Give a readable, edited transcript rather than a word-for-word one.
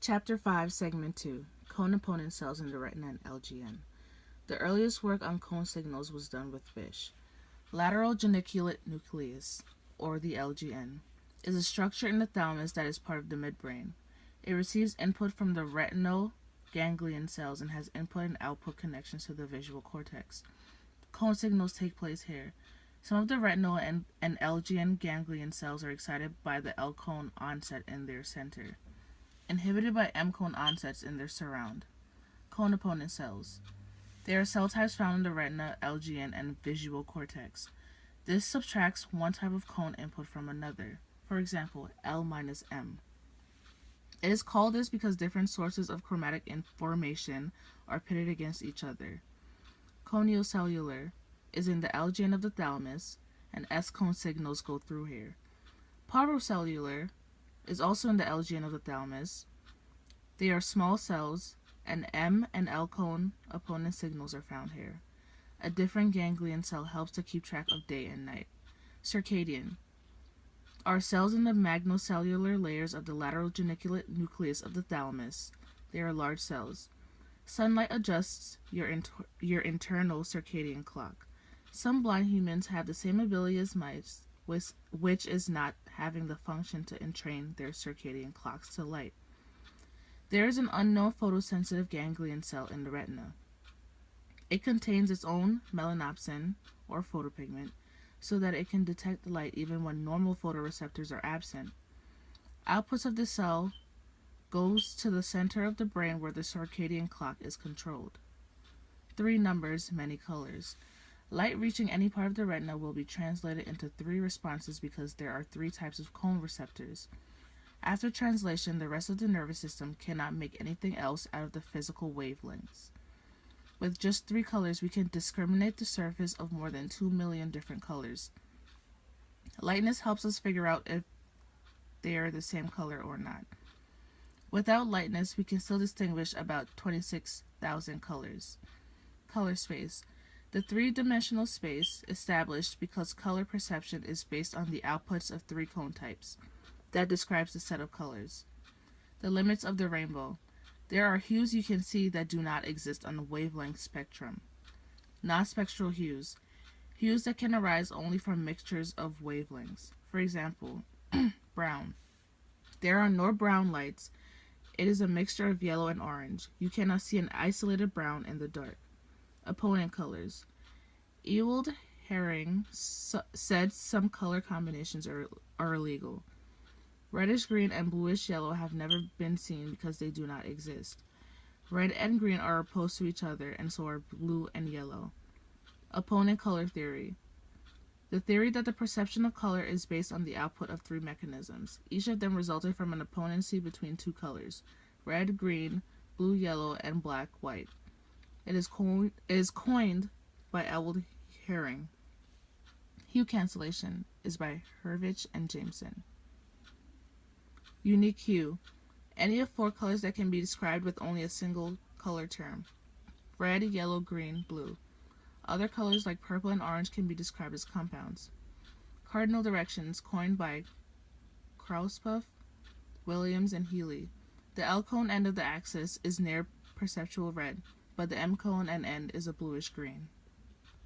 Chapter 5, Segment 2, Cone Opponent Cells in the Retina and LGN. The earliest work on cone signals was done with fish. Lateral geniculate nucleus, or the LGN, is a structure in the thalamus that is part of the midbrain. It receives input from the retinal ganglion cells and has input and output connections to the visual cortex. Cone signals take place here. Some of the retinal and LGN ganglion cells are excited by the L cone onset in their center, inhibited by M cone onsets in their surround. Cone opponent cells. They are cell types found in the retina, LGN, and visual cortex. This subtracts one type of cone input from another, for example, L minus M. It is called this because different sources of chromatic information are pitted against each other. Coniocellular is in the LGN of the thalamus, and S cone signals go through here. Parvocellular is also in the LGN of the thalamus. They are small cells, and M and L cone opponent signals are found here. A different ganglion cell helps to keep track of day and night. Circadian are cells in the magnocellular layers of the lateral geniculate nucleus of the thalamus. They are large cells. Sunlight adjusts your internal circadian clock. Some blind humans have the same ability as mice, which is not having the function to entrain their circadian clocks to light. There is an unknown photosensitive ganglion cell in the retina. It contains its own melanopsin, or photopigment, so that it can detect light even when normal photoreceptors are absent. Outputs of this cell goes to the center of the brain where the circadian clock is controlled. 3 numbers, many colors. Light reaching any part of the retina will be translated into 3 responses because there are 3 types of cone receptors. After translation, the rest of the nervous system cannot make anything else out of the physical wavelengths. With just 3 colors, we can discriminate the surface of more than 2 million different colors. Lightness helps us figure out if they are the same color or not. Without lightness, we can still distinguish about 26,000 colors. Color space. The 3-dimensional space established because color perception is based on the outputs of 3 cone types. That describes the set of colors. The limits of the rainbow. There are hues you can see that do not exist on the wavelength spectrum. Non-spectral hues. Hues that can arise only from mixtures of wavelengths. For example, brown. There are no brown lights. It is a mixture of yellow and orange. You cannot see an isolated brown in the dark. Opponent colors. Ewald Herring said some color combinations are illegal. Reddish green and bluish yellow have never been seen because they do not exist. Red and green are opposed to each other, and so are blue and yellow. Opponent color theory. The theory that the perception of color is based on the output of 3 mechanisms. Each of them resulted from an opponency between 2 colors: red, green, blue, yellow, and black, white. It is coined by Ewald Herring. Hue cancellation is by Hurwitz and Jameson. Unique hue. Any of 4 colors that can be described with only a single color term: red, yellow, green, blue. Other colors like purple and orange can be described as compounds. Cardinal directions, coined by Krauspuff, Williams, and Healy. The L cone end of the axis is near perceptual red, but the M cone and end is a bluish green.